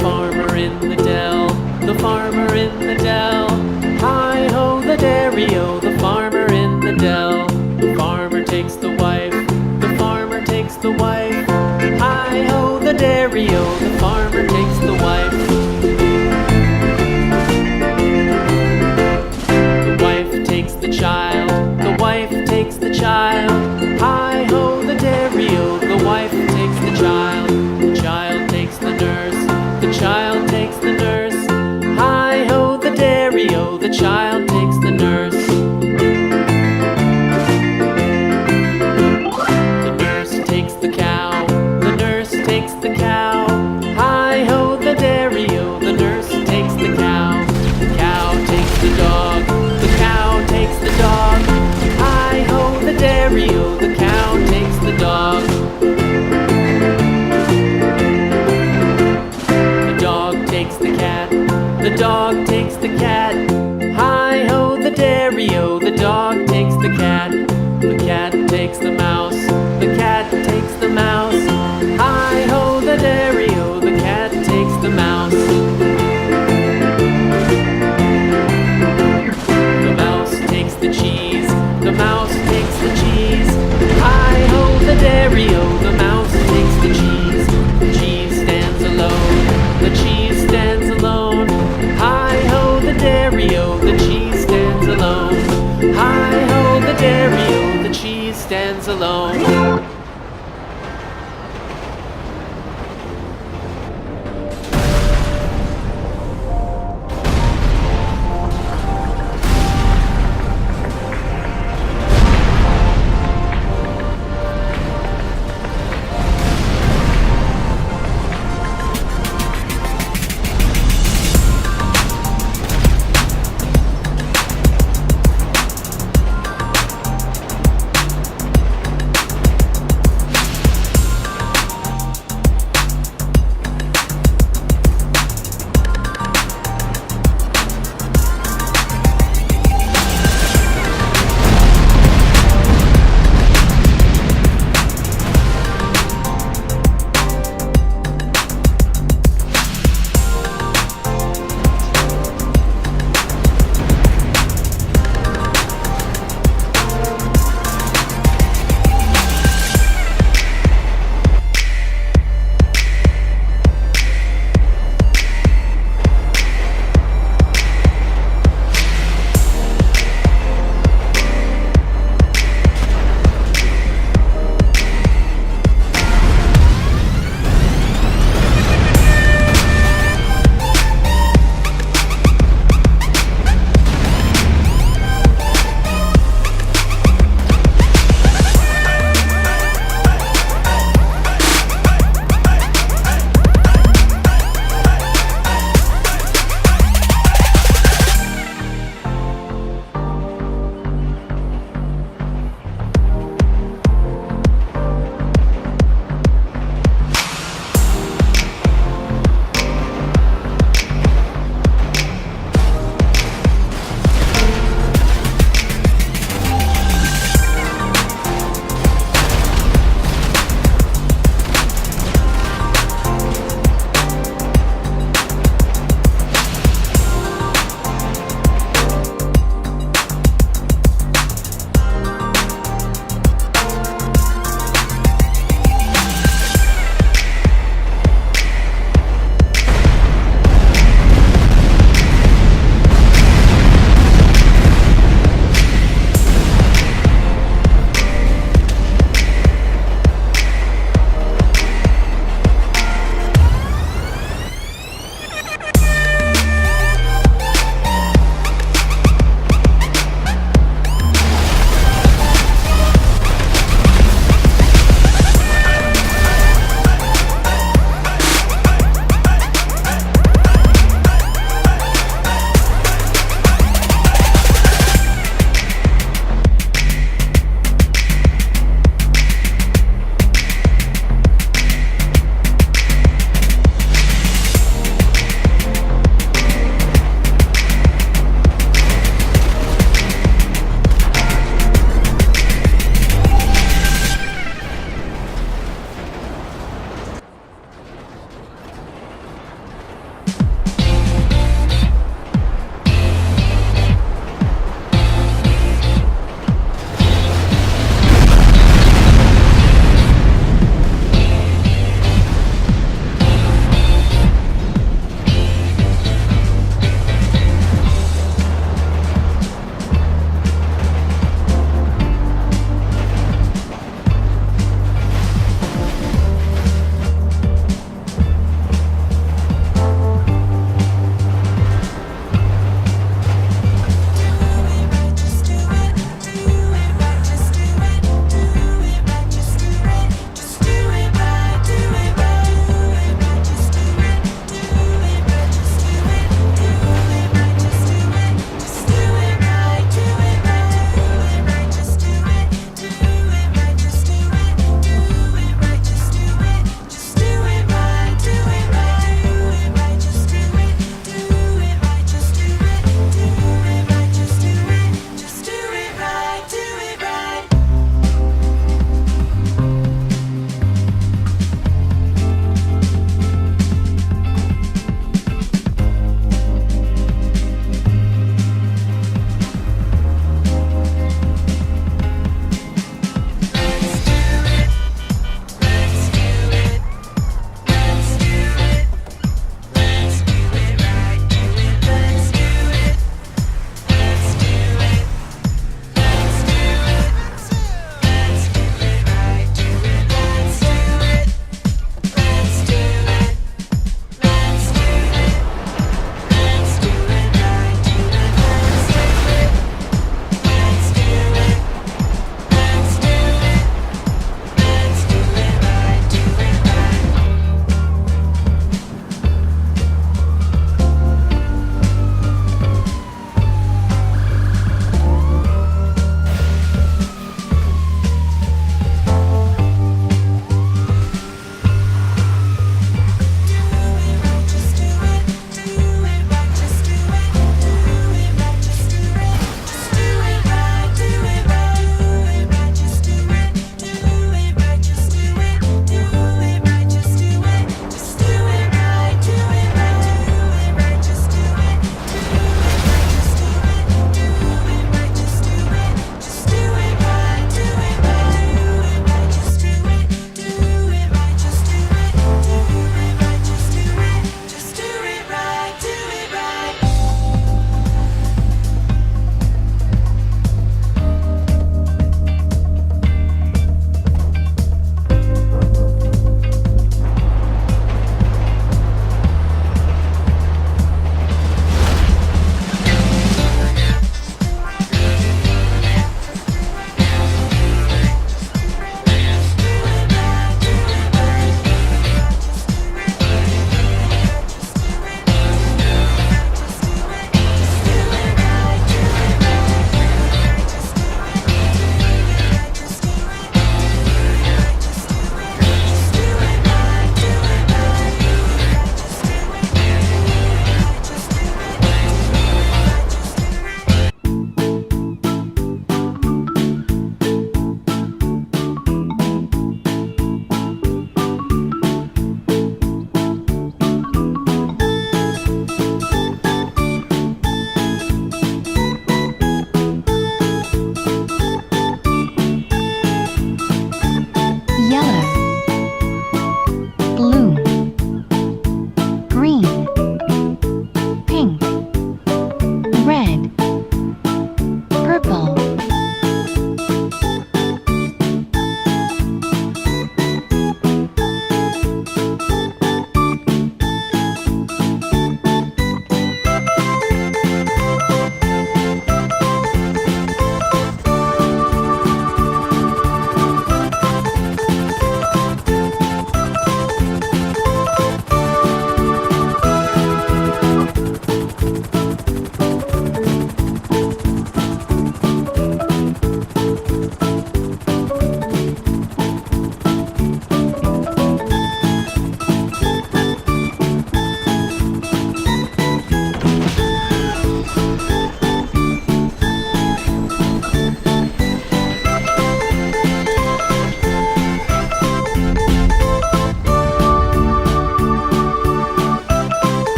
Farmer in the dell, the farmer in the dell. Hi-ho the dairy-o, the farmer in the dell. The farmer takes the wife, the farmer takes the wife. Hi-ho the dairy-o, the farmer takes the wife. The wife takes the child, the wife takes the child. Hi-ho the dairy-o, the wife takes the child. The child takes the nurse, the child takes the nurse. Hi-ho the dairy-o, the child takes the nurse. The nurse takes the cow, the nurse takes the cow. Hi-ho the dairy-o, the nurse takes the cow. The cow takes the dog, the cow takes the dog. Hi-ho the dairy-o, the cow takes the dog. The dog takes the cat, the dog takes the cat. Hi-ho the dairy-o, the dog takes the cat. The cat takes the mouse, the cat takes the mouse. Hi-ho the dairy-o, the cat takes the mouse. The mouse takes the cheese, the mouse takes the cheese. Hi-ho the dairy-o, the mouse takes the cheese. The cheese stands alone, the cheese stands alone. Hi-ho the dairy-o, the cheese stands alone. Hi-ho the dairy-o, the cheese stands alone.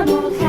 animals